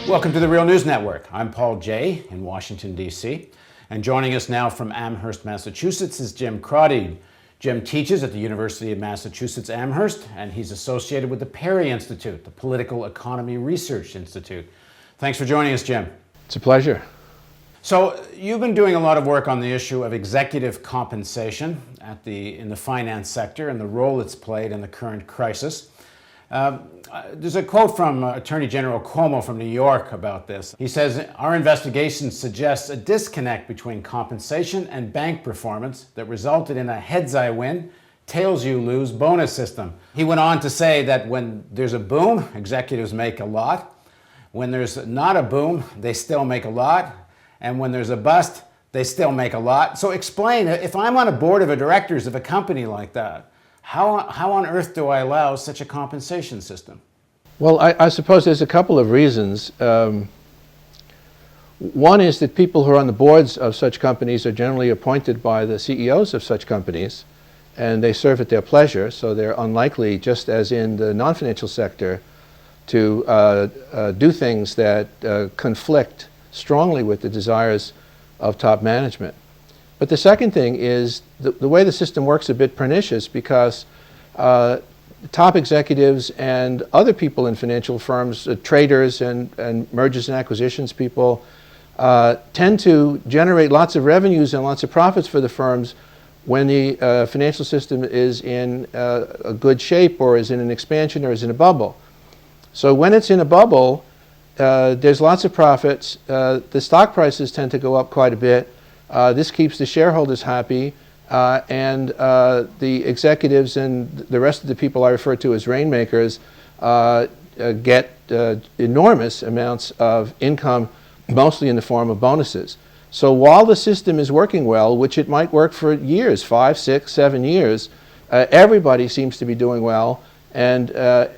Welcome to the Real News Network. I'm Paul Jay in Washington, D.C. And joining us now from Amherst, Massachusetts is Jim Crotty. Jim teaches at the University of Massachusetts Amherst, and he's associated with the Perry Institute, the Political Economy Research Institute. Thanks for joining us, Jim. It's a pleasure. So you've been doing a lot of work on the issue of executive compensation in the finance sector and the role it's played in the current crisis. There's a quote from Attorney General Cuomo from New York about this. He says, "Our investigation suggests a disconnect between compensation and bank performance that resulted in a heads I win, tails you lose bonus system." He went on to say that when there's a boom, executives make a lot. When there's not a boom, they still make a lot. And when there's a bust, they still make a lot. So explain, if I'm on a board of directors of a company like that, how on earth do I allow such a compensation system? Well, I suppose there's a couple of reasons. One is that people who are on the boards of such companies are generally appointed by the CEOs of such companies, and they serve at their pleasure, so they're unlikely, just as in the non-financial sector, to do things that conflict strongly with the desires of top management. But the second thing is the way the system works a bit pernicious, because top executives and other people in financial firms, traders and mergers and acquisitions people, tend to generate lots of revenues and lots of profits for the firms when the financial system is in a good shape, or is in an expansion, or is in a bubble. So when it's in a bubble, there's lots of profits. The stock prices tend to go up quite a bit. This keeps the shareholders happy, and the executives and the rest of the people I refer to as rainmakers get enormous amounts of income, mostly in the form of bonuses. So while the system is working well, which it might work for years, 5, 6, 7 years, everybody seems to be doing well, and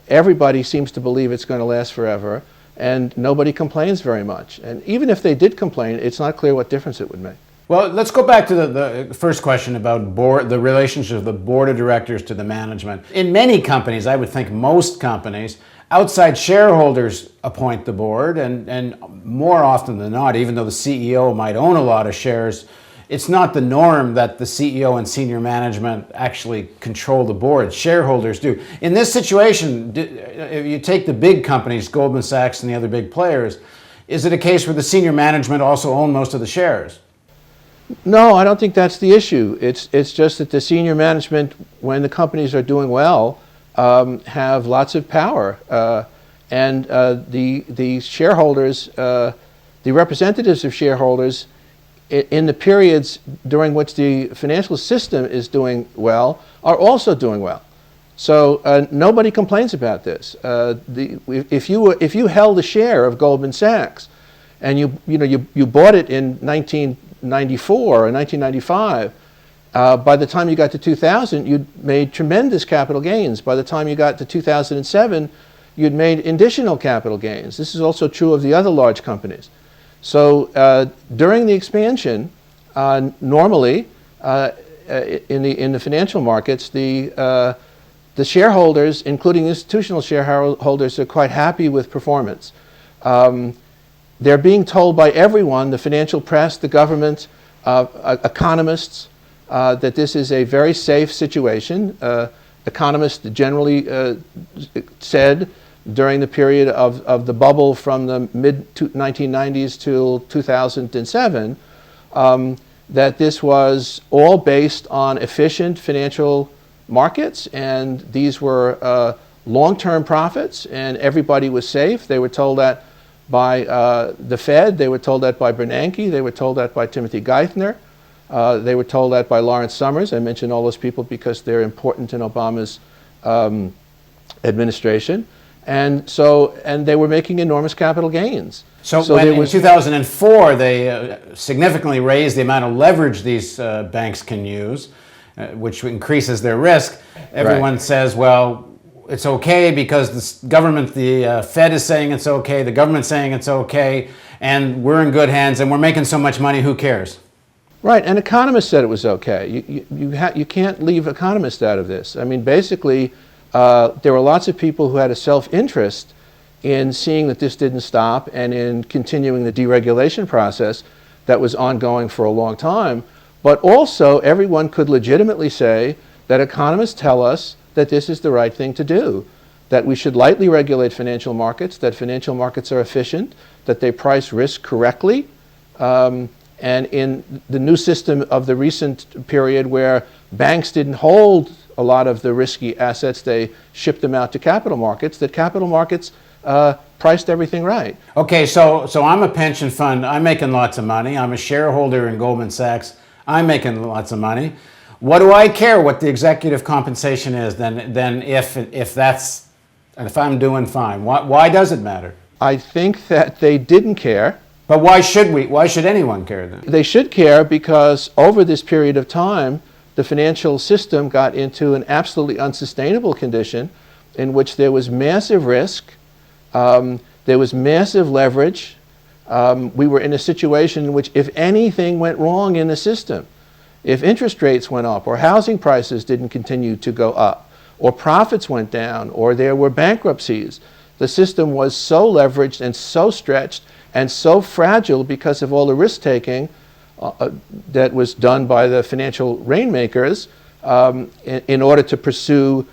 everybody seems to believe it's going to last forever, and nobody complains very much. And even if they did complain, it's not clear what difference it would make. Well, let's go back to the first question about the relationship of the board of directors to the management. In many companies, I would think most companies, outside shareholders appoint the board, and more often than not, even though the CEO might own a lot of shares, it's not the norm that the CEO and senior management actually control the board. Shareholders do. In this situation, if you take the big companies, Goldman Sachs and the other big players, is it a case where the senior management also own most of the shares? No, I don't think that's the issue. It's just that the senior management, when the companies are doing well, have lots of power, and the shareholders, the representatives of shareholders, in the periods during which the financial system is doing well, are also doing well. So nobody complains about this. If you held a share of Goldman Sachs, and you bought it in 1994 or 1995, by the time you got to 2000, you'd made tremendous capital gains. By the time you got to 2007, you'd made additional capital gains. This is also true of the other large companies. So during the expansion, normally in the financial markets, the shareholders, including institutional shareholders, are quite happy with performance. They're being told by everyone, the financial press, the government, economists, that this is a very safe situation. Economists generally said during the period of the bubble from the mid-1990s till 2007 that this was all based on efficient financial markets, and these were long-term profits, and everybody was safe. They were told that by the Fed, they were told that by Bernanke, they were told that by Timothy Geithner, they were told that by Lawrence Summers. I mention all those people because they're important in Obama's administration. And they were making enormous capital gains. So when in 2004 they significantly raised the amount of leverage these banks can use, which increases their risk, everyone says, well, it's okay because the government, the Fed is saying it's okay, the government's saying it's okay, and we're in good hands and we're making so much money, who cares? Right, and economists said it was okay. You can't leave economists out of this. I mean, basically, there were lots of people who had a self-interest in seeing that this didn't stop and in continuing the deregulation process that was ongoing for a long time. But also, everyone could legitimately say that economists tell us that this is the right thing to do, that we should lightly regulate financial markets, that financial markets are efficient, that they price risk correctly. And in the new system of the recent period where banks didn't hold a lot of the risky assets, they shipped them out to capital markets, that capital markets priced everything right. Okay, so I'm a pension fund. I'm making lots of money. I'm a shareholder in Goldman Sachs. I'm making lots of money. What do I care what the executive compensation is then if I'm doing fine? Why does it matter? I think that they didn't care. But why should we? Why should anyone care then? They should care because over this period of time, the financial system got into an absolutely unsustainable condition in which there was massive risk, there was massive leverage. We were in a situation in which if anything went wrong in the system, if interest rates went up or housing prices didn't continue to go up or profits went down or there were bankruptcies, the system was so leveraged and so stretched and so fragile because of all the risk-taking that was done by the financial rainmakers in order to pursue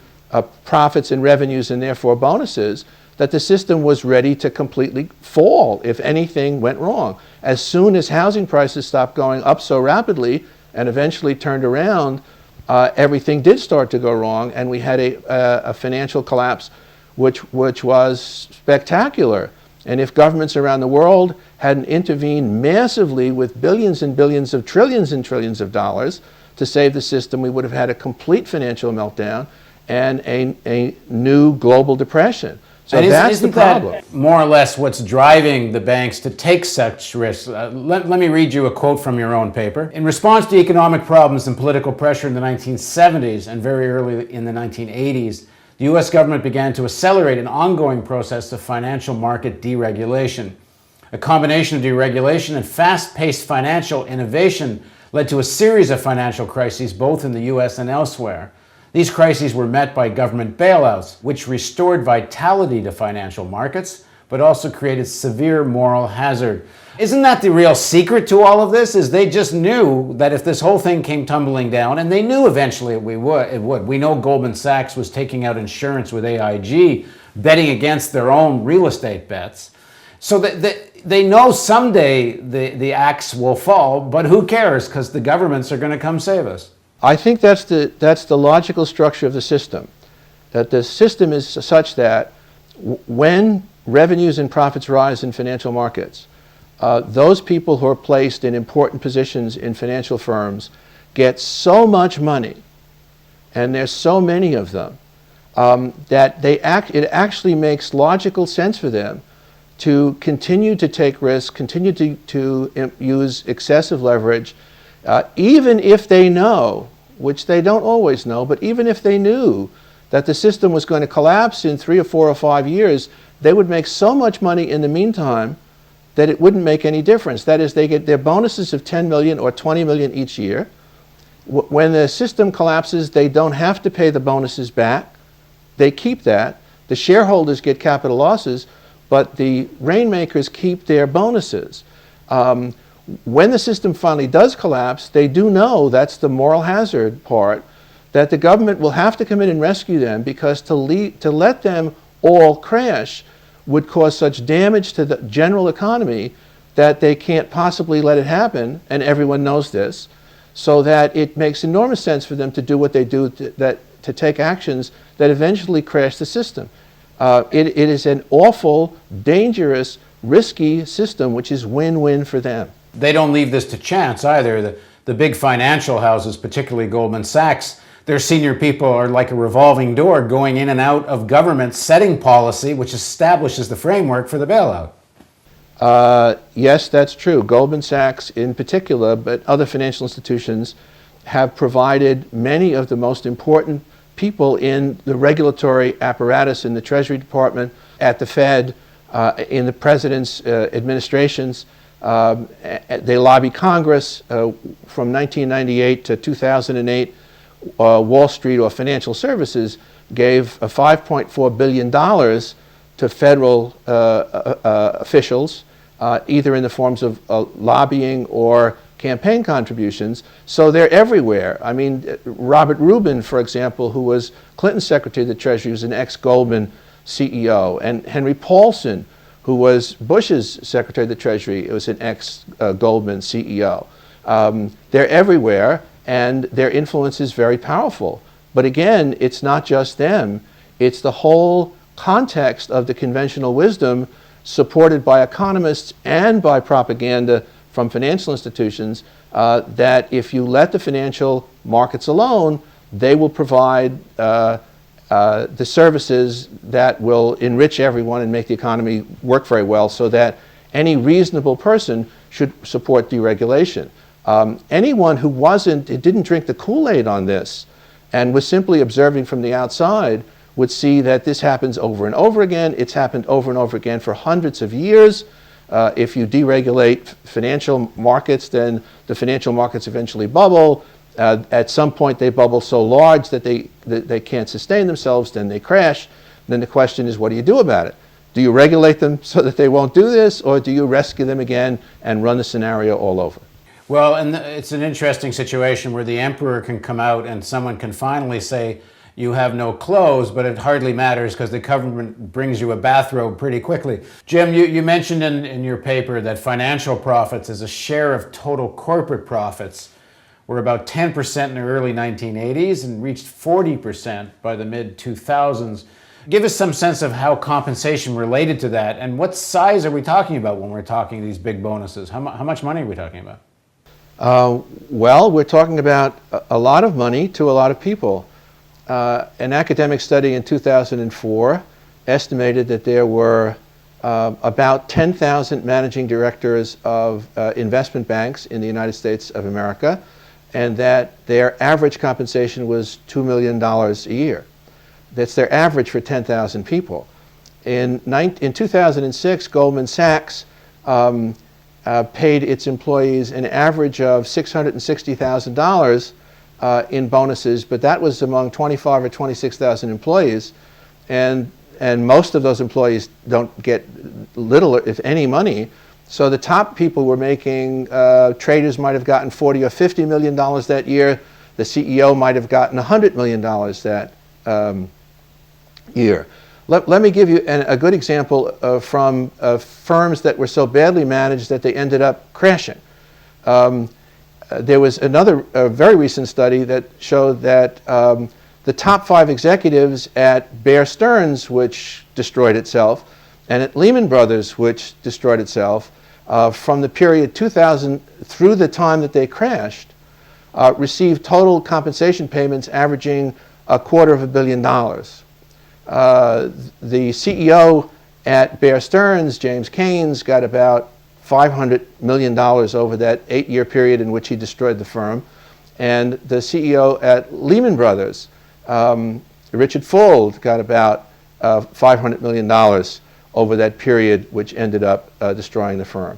profits and revenues and therefore bonuses, that the system was ready to completely fall if anything went wrong. As soon as housing prices stopped going up so rapidly and eventually turned around, everything did start to go wrong, and we had a financial collapse which was spectacular. And if governments around the world hadn't intervened massively with billions and billions of trillions and trillions of dollars to save the system, we would have had a complete financial meltdown and a new global depression. So that's the problem. That more or less what's driving the banks to take such risks? Let me read you a quote from your own paper. In response to economic problems and political pressure in the 1970s and very early in the 1980s, the U.S. government began to accelerate an ongoing process of financial market deregulation. A combination of deregulation and fast-paced financial innovation led to a series of financial crises both in the U.S. and elsewhere. These crises were met by government bailouts, which restored vitality to financial markets, but also created severe moral hazard. Isn't that the real secret to all of this? Is they just knew that if this whole thing came tumbling down, and they knew eventually it would. We know Goldman Sachs was taking out insurance with AIG, betting against their own real estate bets. So they know someday the axe will fall, but who cares? Because the governments are going to come save us. I think that's the logical structure of the system. That the system is such that when revenues and profits rise in financial markets, those people who are placed in important positions in financial firms get so much money, and there's so many of them, that it actually makes logical sense for them to continue to take risks, continue to use excessive leverage, even if they know, which they don't always know, but even if they knew that the system was going to collapse in 3 or 4 or 5 years, they would make so much money in the meantime that it wouldn't make any difference. That is, they get their bonuses of 10 million or 20 million each year. When the system collapses, they don't have to pay the bonuses back. They keep that. The shareholders get capital losses, but the rainmakers keep their bonuses. When the system finally does collapse, they do know, that's the moral hazard part, that the government will have to come in and rescue them, because to let them all crash would cause such damage to the general economy that they can't possibly let it happen, and everyone knows this, so that it makes enormous sense for them to do what they do, to take actions that eventually crash the system. It is an awful, dangerous, risky system, which is win-win for them. They don't leave this to chance either. The big financial houses, particularly Goldman Sachs, their senior people are like a revolving door going in and out of government, setting policy which establishes the framework for the bailout. Yes, that's true. Goldman Sachs in particular, but other financial institutions, have provided many of the most important people in the regulatory apparatus, in the Treasury Department, at the Fed, in the President's administrations. They lobby Congress. From 1998 to 2008, Wall Street or financial services gave $5.4 billion to federal officials, either in the forms of lobbying or campaign contributions. So they're everywhere. I mean, Robert Rubin, for example, who was Clinton's Secretary of the Treasury, was an ex-Goldman CEO, and Henry Paulson, who was Bush's Secretary of the Treasury, was an ex-Goldman CEO. They're everywhere, and their influence is very powerful. But again, it's not just them. It's the whole context of the conventional wisdom supported by economists and by propaganda from financial institutions that if you let the financial markets alone, they will provide the services that will enrich everyone and make the economy work very well, so that any reasonable person should support deregulation. Anyone who didn't drink the Kool-Aid on this and was simply observing from the outside would see that this happens over and over again. It's happened over and over again for hundreds of years. If you deregulate financial markets, then the financial markets eventually bubble. At some point, they bubble so large that they can't sustain themselves, then they crash. Then the question is, what do you do about it? Do you regulate them so that they won't do this, or do you rescue them again and run the scenario all over? Well, and it's an interesting situation where the emperor can come out and someone can finally say, you have no clothes, but it hardly matters because the government brings you a bathrobe pretty quickly. Jim, you mentioned in your paper that financial profits as a share of total corporate profits were about 10% in the early 1980s and reached 40% by the mid-2000s. Give us some sense of how compensation related to that, and what size are we talking about when we're talking these big bonuses? How much money are we talking about? Well, we're talking about a lot of money to a lot of people. An academic study in 2004 estimated that there were about 10,000 managing directors of investment banks in the United States of America, and that their average compensation was $2 million a year. That's their average for 10,000 people. In 2006, Goldman Sachs paid its employees an average of $660,000 in bonuses, but that was among 25 or 26,000 employees, and most of those employees don't get little, if any, money. So the top people were making, traders might have gotten $40 or $50 million that year. The CEO might have gotten $100 million that year. Let me give you a good example from firms that were so badly managed that they ended up crashing. There was another very recent study that showed that the top 5 executives at Bear Stearns, which destroyed itself, and at Lehman Brothers, which destroyed itself, from the period 2000 through the time that they crashed, received total compensation payments averaging $250 million. The CEO at Bear Stearns, James Keynes, got about $500 million over that 8-year period in which he destroyed the firm. And the CEO at Lehman Brothers, Richard Fuld, got about $500 million over that period, which ended up destroying the firm.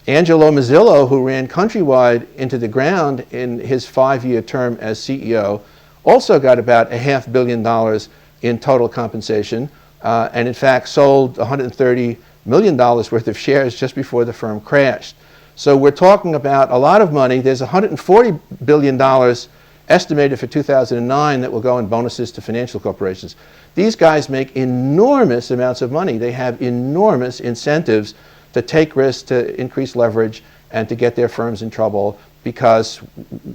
Angelo Mazzillo, who ran Countrywide into the ground in his 5-year term as CEO, also got about $500 million in total compensation, and in fact sold $130 million worth of shares just before the firm crashed. So we're talking about a lot of money. There's $140 billion estimated for 2009 that will go in bonuses to financial corporations. These guys make enormous amounts of money. They have enormous incentives to take risks, to increase leverage, and to get their firms in trouble, because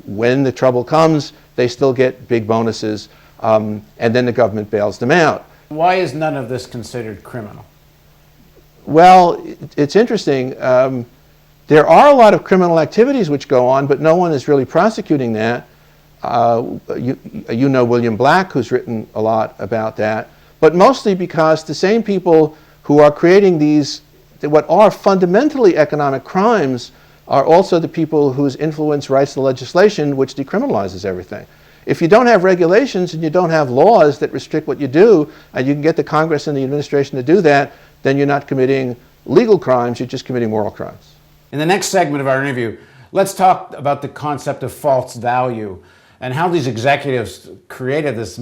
when the trouble comes, they still get big bonuses, and then the government bails them out. Why is none of this considered criminal? Well, it's interesting. There are a lot of criminal activities which go on, but no one is really prosecuting that. You know William Black, who's written a lot about that, but mostly because the same people who are creating these, what are fundamentally economic crimes, are also the people whose influence writes the legislation which decriminalizes everything. If you don't have regulations and you don't have laws that restrict what you do, and you can get the Congress and the administration to do that, then you're not committing legal crimes, you're just committing moral crimes. In the next segment of our interview, let's talk about the concept of false value and how these executives created this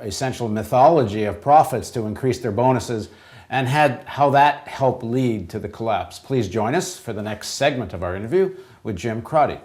essential mythology of profits to increase their bonuses, and how that helped lead to the collapse. Please join us for the next segment of our interview with Jim Crotty.